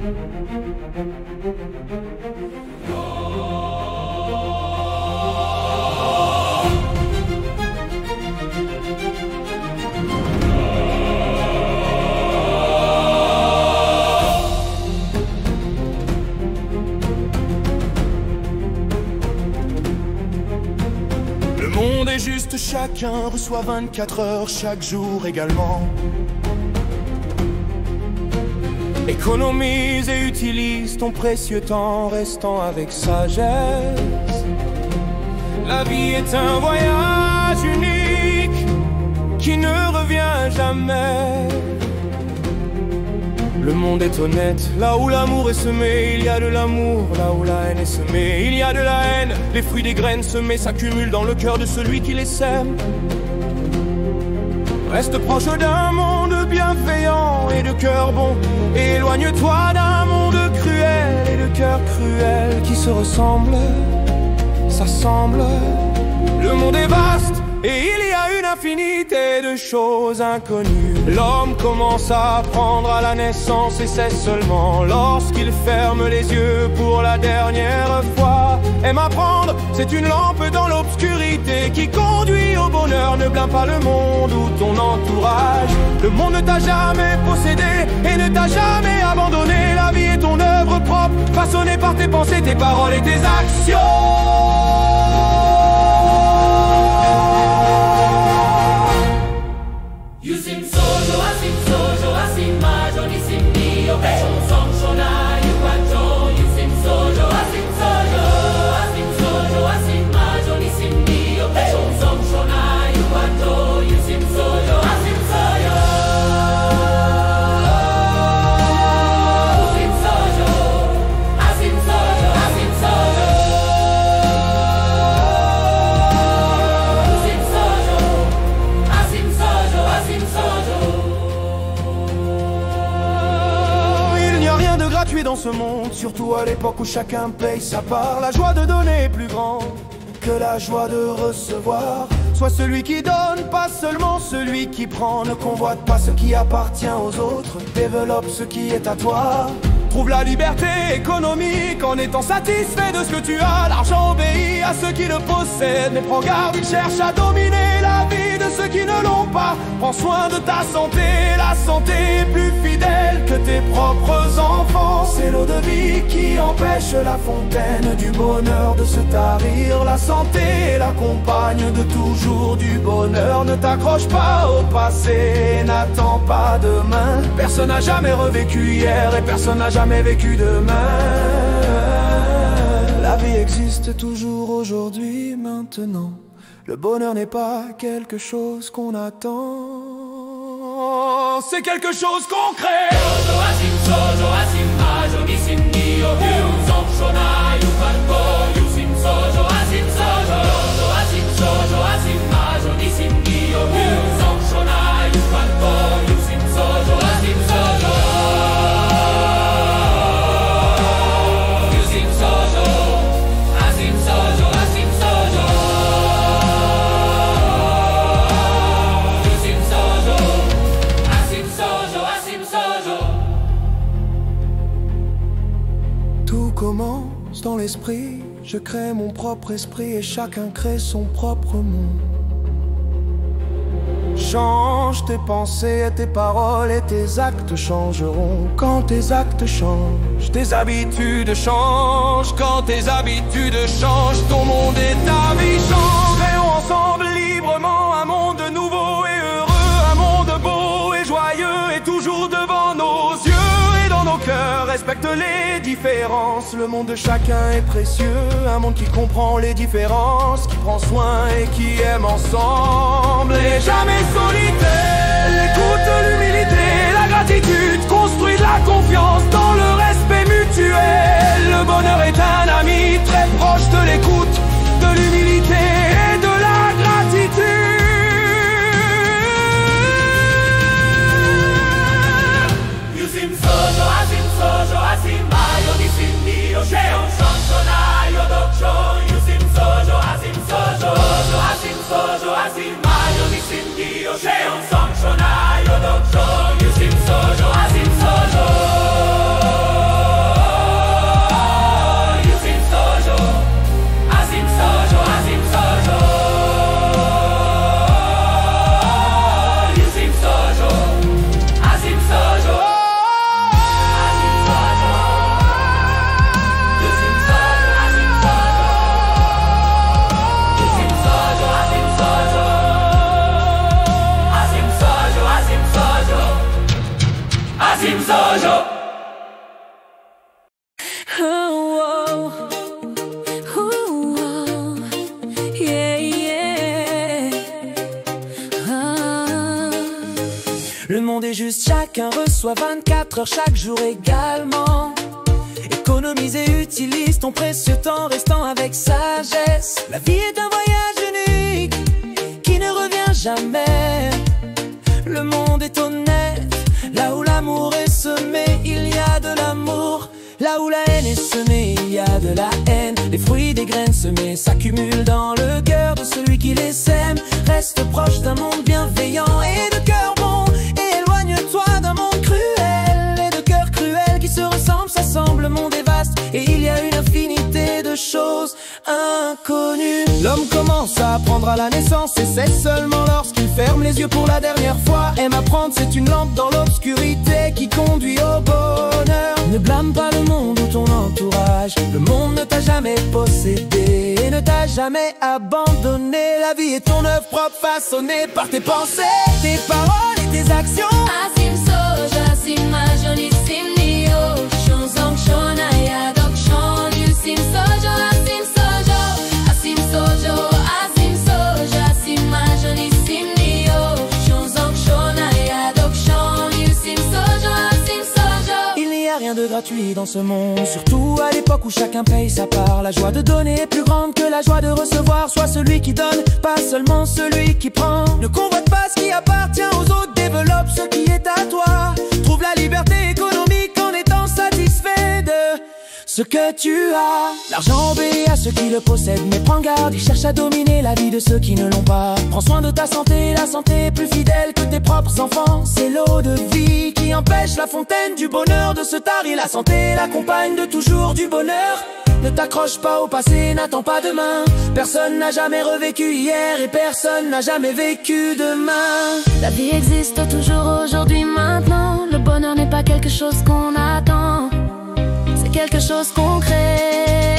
Le monde est juste, chacun reçoit 24 heures chaque jour également. Économise et utilise ton précieux temps, restant avec sagesse. La vie est un voyage unique qui ne revient jamais. Le monde est honnête, là où l'amour est semé, il y a de l'amour, là où la haine est semée, il y a de la haine. Les fruits des graines semées s'accumulent dans le cœur de celui qui les sème. Reste proche d'un monde bienveillant et de cœur bon, et éloigne-toi d'un monde cruel et de cœur cruel qui se ressemblent, s'assemblent. Le monde est vaste et il y a une infinité de choses inconnues. L'homme commence à apprendre à la naissance et c'est seulement lorsqu'il ferme les yeux pour la dernière fois. Aime apprendre, c'est une lampe dans l'obscurité qui conduit au bonheur. Ne blâme pas le monde ou ton entourage. Le monde ne t'a jamais possédé et ne t'a jamais abandonné. La vie est ton œuvre propre, façonnée par tes pensées, tes paroles et tes actions. Dans ce monde, surtout à l'époque où chacun paye sa part, la joie de donner est plus grande que la joie de recevoir. Sois celui qui donne, pas seulement celui qui prend. Ne convoite pas ce qui appartient aux autres, développe ce qui est à toi. Trouve la liberté économique en étant satisfait de ce que tu as. L'argent obéit à ceux qui le possèdent, mais prends garde, il cherche à dominer la vie de ceux qui ne l'ont pas. Prends soin de ta santé, la santé est plus fidèle que tes propres enfants. C'est l'eau de vie qui empêche la fontaine du bonheur de se tarir. La santé est la compagne de toujours du bonheur. Ne t'accroche pas au passé, n'attends pas demain. Personne n'a jamais revécu hier et personne n'a jamais vécu demain. La vie existe toujours aujourd'hui, maintenant. Le bonheur n'est pas quelque chose qu'on attend, c'est quelque chose qu'on crée. Tout commence dans l'esprit, je crée mon propre esprit et chacun crée son propre monde. Change tes pensées et tes paroles et tes actes changeront. Quand tes actes changent, tes habitudes changent. Quand tes habitudes changent, ton monde et ta vie changent. Créons ensemble librement un monde nouveau et heureux, un monde beau et joyeux et toujours devant nos yeux. Nos cœurs respectent les différences. Le monde de chacun est précieux. Un monde qui comprend les différences, qui prend soin et qui aime ensemble. Et jamais solitaire. L'écoute, l'humilité, la gratitude construit de la confiance dans le respect mutuel. Le bonheur est un ami très proche de l'écoute, de l'humilité et de la gratitude. C'è un son, sonaio, doccio, Yusim Sojo, Asim Sojo. Azim Sojo. Le monde est juste, chacun reçoit 24 heures chaque jour également. Économise et utilise ton précieux temps restant avec sagesse. La vie est un voyage unique qui ne revient jamais. Le monde est honnête, là où l'amour est semé, il y a de l'amour. Là où la haine est semée, il y a de la haine. Les fruits des graines semées s'accumulent dans le cœur de celui qui les sème. Reste proche d'un monde bienveillant et de cœur bon. Éloigne-toi d'un monde cruel et de cœurs cruels qui se ressemblent, s'assemblent. Le monde est vaste et il y a une infinité de choses inconnues. L'homme commence à apprendre à la naissance et c'est seulement lorsqu'il ferme les yeux pour la dernière fois. Aime apprendre, c'est une lampe dans l'obscurité qui conduit au bonheur. Ne blâme pas le monde ou ton entourage. Le monde ne t'a jamais possédé et ne t'a jamais abandonné. La vie est ton œuvre propre façonnée par tes pensées, tes paroles et tes actions. Azim Sojo, Azim Majoni, Simnio, Shonzong, Shonaya, Dok, Shon, Yusim Sojo, Azim Sojo, Azim Sojo, Azim Sojo, Azim Majoni, Simnio, Shonzong, Shonaya, Dok, Shon, Yusim Sojo, Azim Sojo. Il n'y a rien de gratuit dans ce monde, surtout à l'époque où chacun paye sa part. La joie de donner est plus grande que la joie de recevoir. Sois celui qui donne, pas seulement celui qui prend. Ne convoite pas ce qui appartient aux autres, développe ce qui est à toi. Trouve la liberté économique en étant satisfait de ce que tu as. L'argent obéit à ceux qui le possèdent, mais prends garde, il cherche à dominer la vie de ceux qui ne l'ont pas. Prends soin de ta santé, la santé est plus fidèle que tes propres enfants. C'est l'eau de vie qui empêche la fontaine du bonheur de se tarir. La santé l'accompagne de toujours du bonheur. Ne t'accroche pas au passé, n'attends pas demain. Personne n'a jamais revécu hier et personne n'a jamais vécu demain. La vie existe toujours aujourd'hui, maintenant. Le bonheur n'est pas quelque chose qu'on attend, c'est quelque chose qu'on crée.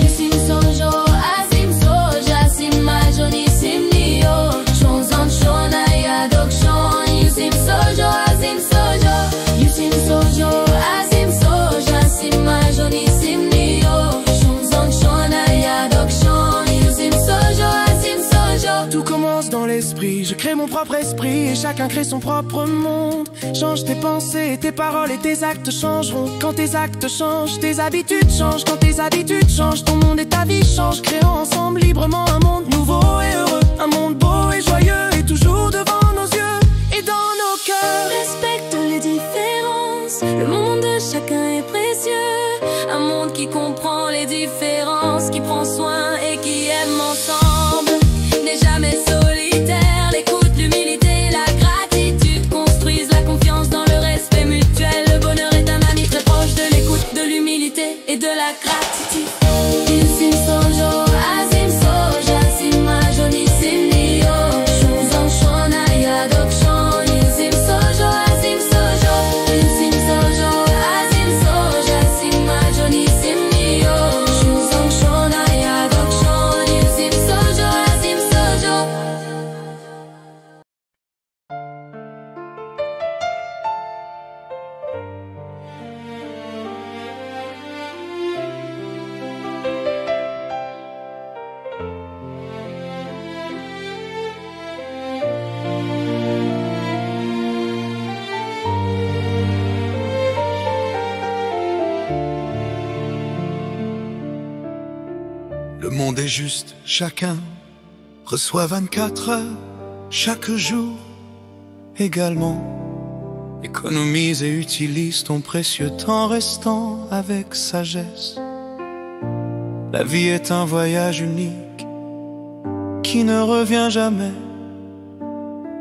Yusim Sojo, Azim Sojo, Azim Majoni, Simnio, Shonzon, Shonaya, Dok, Shon, Yusim Sojo, Azim Sojo, Yusim Sojo, Azim Sojo, Azim Majoni, Simnio, Shonzon, Shonaya, Dok, Shon, Yusim Sojo, Azim Sojo. Tout commence dans l'esprit, je crée mon propre esprit et chacun crée son propre monde. Change tes pensées, tes paroles et tes actes changeront. Quand tes actes changent, tes habitudes changent. Quand tes habitudes changent, ton monde et ta vie changent. Créons ensemble librement un monde nouveau et heureux, un monde beau et joyeux et toujours devant nos yeux et dans nos cœurs. Respecte les différences, le monde de chacun est précieux. Un monde qui comprend les différences, qui prend soin et qui aime ensemble. N'est jamais solitaire, l'écoute, l'humilité, la gratitude construisent la confiance dans le respect mutuel. Le bonheur est un ami très proche de l'écoute, de l'humilité et de la gratitude. Yusim Sojo, Azim Sojo, Azim Majoni, Simnio, Shonzon, Shonaya, Dok, Shon, Yusim Sojo, Azim Sojo, Yusim Sojo, Azim Sojo, Azim Majoni, Simnio, Shonzon, Shonaya, Dok, Shon, Yusim Sojo, Azim Sojo. Le monde est juste, chacun reçoit 24 heures chaque jour également. Économise et utilise ton précieux temps restant avec sagesse. La vie est un voyage unique qui ne revient jamais.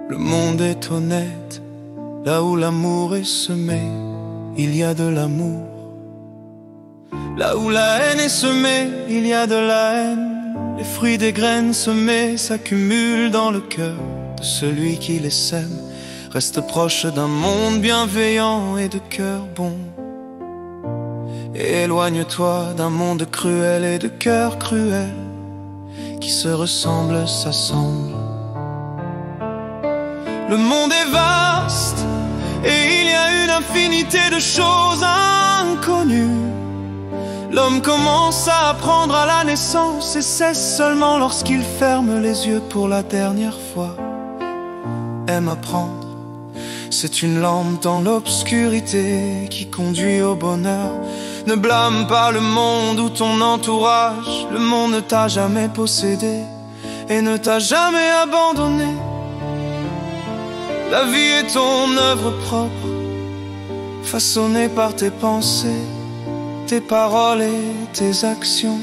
Le monde est honnête, là où l'amour est semé, il y a de l'amour. Là où la haine est semée, il y a de la haine. Les fruits des graines semées s'accumulent dans le cœur de celui qui les sème. Reste proche d'un monde bienveillant et de cœur bon. Et éloigne-toi d'un monde cruel et de cœurs cruels qui se ressemblent, s'assemblent. Le monde est vaste infinité de choses inconnues. L'homme commence à apprendre à la naissance et cesse seulement lorsqu'il ferme les yeux pour la dernière fois. Aime apprendre, c'est une lampe dans l'obscurité qui conduit au bonheur. Ne blâme pas le monde ou ton entourage, le monde ne t'a jamais possédé et ne t'a jamais abandonné. La vie est ton œuvre propre, façonnée par tes pensées, tes paroles et tes actions.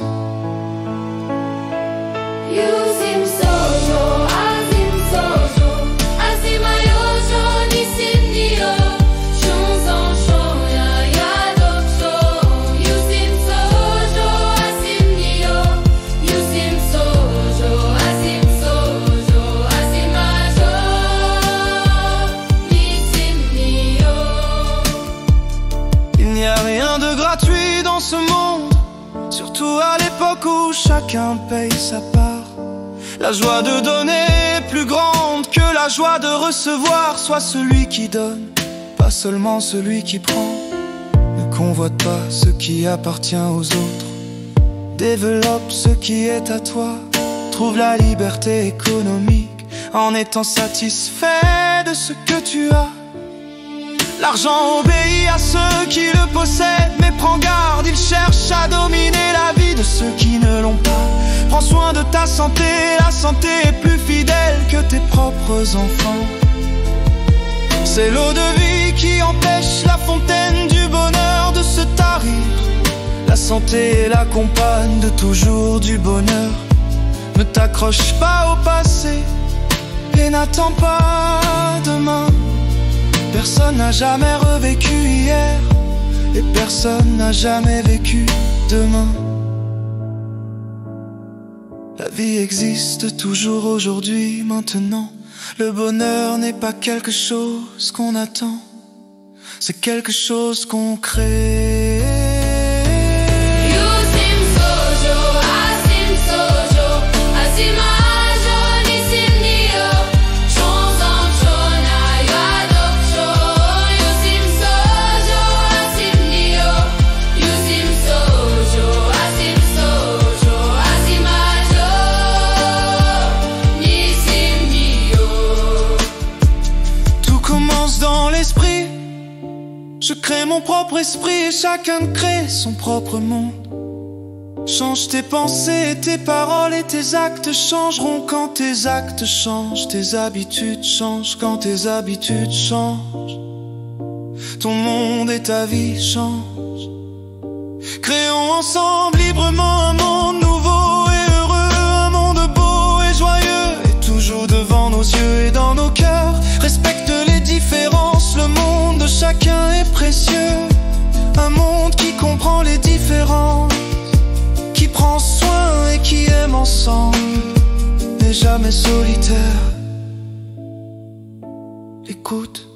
Il n'y a rien de gratuit dans ce monde, surtout à l'époque où chacun paye sa part. La joie de donner est plus grande que la joie de recevoir. Sois celui qui donne, pas seulement celui qui prend. Ne convoite pas ce qui appartient aux autres, développe ce qui est à toi. Trouve la liberté économique en étant satisfait de ce que tu as. L'argent obéit à ceux qui le possèdent, mais prends garde, il cherche à dominer la vie de ceux qui ne l'ont pas. Prends soin de ta santé, la santé est plus fidèle que tes propres enfants. C'est l'eau de vie qui empêche la fontaine du bonheur de se tarir. La santé est la compagne de toujours du bonheur. Ne t'accroche pas au passé et n'attends pas demain. Personne n'a jamais revécu hier et personne n'a jamais vécu demain. La vie existe toujours aujourd'hui, maintenant. Le bonheur n'est pas quelque chose qu'on attend, c'est quelque chose qu'on crée. Je crée mon propre esprit et chacun crée son propre monde. Change tes pensées et tes paroles et tes actes changeront quand tes actes changent. Tes habitudes changent quand tes habitudes changent. Ton monde et ta vie changent. Créons ensemble librement un monde nouveau et heureux, un monde beau et joyeux, et toujours devant nos yeux et dans nos cœurs. Respecte les différences, le monde de chacun est précieux. Un monde qui comprend les différences, qui prend soin et qui aime ensemble, n'est jamais solitaire. L'écoute,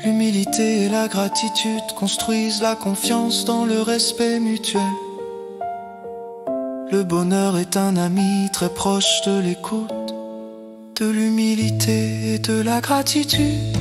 l'humilité et la gratitude construisent la confiance dans le respect mutuel. Le bonheur est un ami très proche de l'écoute, de l'humilité et de la gratitude.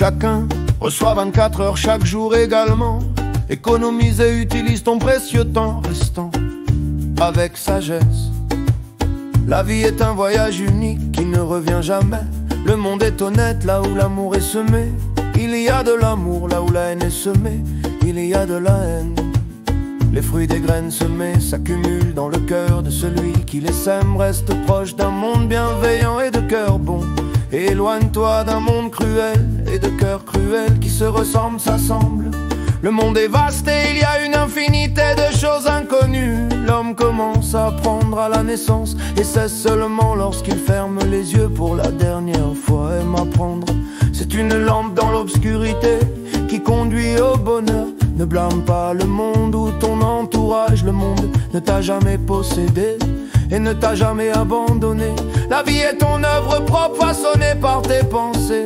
Chacun reçoit 24 heures chaque jour également. Économise et utilise ton précieux temps restant avec sagesse. La vie est un voyage unique qui ne revient jamais. Le monde est honnête là où l'amour est semé. Il y a de l'amour là où la haine est semée. Il y a de la haine. Les fruits des graines semées s'accumulent dans le cœur de celui qui les sème. Reste proche d'un monde bienveillant et de cœur bon. Et éloigne-toi d'un monde cruel et de cœurs cruels qui se ressemblent, s'assemblent. Le monde est vaste et il y a une infinité de choses inconnues. L'homme commence à apprendre à la naissance et c'est seulement lorsqu'il ferme les yeux pour la dernière fois aime apprendre. C'est une lampe dans l'obscurité qui conduit au bonheur. Ne blâme pas le monde ou ton entourage. Le monde ne t'a jamais possédé et ne t'a jamais abandonné. La vie est ton œuvre propre façonnée par tes pensées,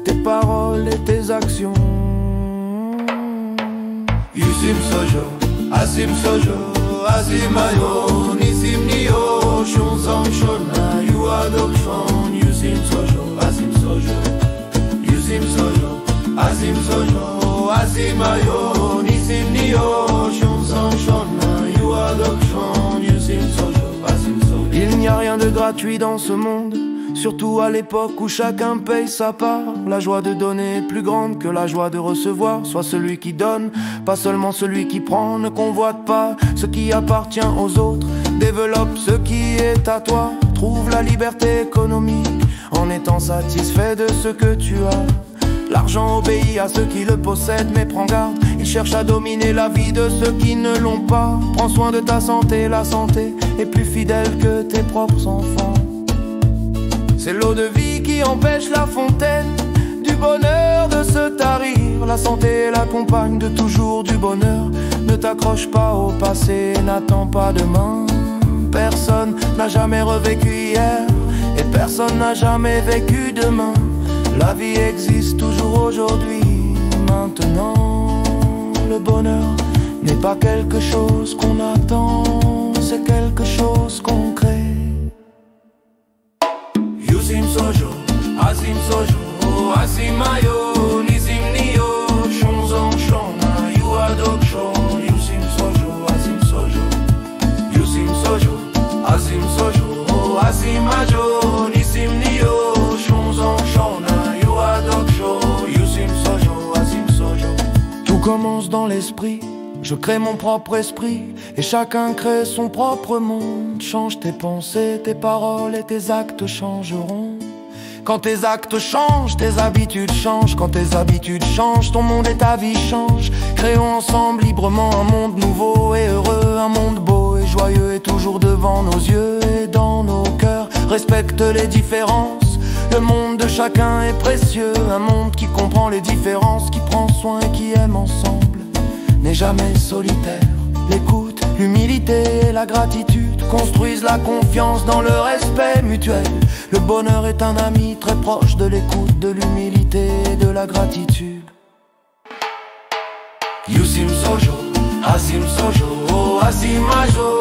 tes paroles et tes actions. Yusim sojo, asim sojo, azimayo, nisim niyo, shunzang shona, yuadok shon. Yusim sojo, asim sojo, yusim sojo, asim sojo, azimayo, nisim niyo, shunzang shona, yuadok shon. Yusim sojo, asim sojo. Il n'y a rien de gratuit dans ce monde, surtout à l'époque où chacun paye sa part. La joie de donner est plus grande que la joie de recevoir. Sois celui qui donne, pas seulement celui qui prend. Ne convoite pas ce qui appartient aux autres. Développe ce qui est à toi. Trouve la liberté économique en étant satisfait de ce que tu as. L'argent obéit à ceux qui le possèdent, mais prends garde, il cherche à dominer la vie de ceux qui ne l'ont pas. Prends soin de ta santé, la santé est plus fidèle que tes propres enfants. C'est l'eau de vie qui empêche la fontaine du bonheur de se tarir. La santé est la compagne de toujours du bonheur. Ne t'accroche pas au passé, n'attends pas demain. Personne n'a jamais revécu hier et personne n'a jamais vécu demain. La vie existe toujours aujourd'hui, maintenant. Le bonheur n'est pas quelque chose qu'on attend, c'est quelque chose qu'on crée. Yusim sojo, asim sojo, asimayo, nisim niyo, shonzong shona, yuadok shon. Yusim sojo, asim sojo, yusim sojo, asim sojo, asimayo, nisim niyo, shonzong shona, yuadok shon. Yusim sojo, asim sojo. Tout commence dans l'esprit. Je crée mon propre esprit et chacun crée son propre monde. Change tes pensées, tes paroles et tes actes changeront. Quand tes actes changent, tes habitudes changent. Quand tes habitudes changent, ton monde et ta vie changent. Créons ensemble librement un monde nouveau et heureux. Un monde beau et joyeux et toujours devant nos yeux et dans nos cœurs. Respecte les différences, le monde de chacun est précieux. Un monde qui comprend les différences, qui prend soin et qui aime ensemble. N'est jamais solitaire. L'écoute, l'humilité et la gratitude construisent la confiance dans le respect mutuel. Le bonheur est un ami très proche de l'écoute, de l'humilité et de la gratitude. Yusim sojo, asim sojo, asimajo,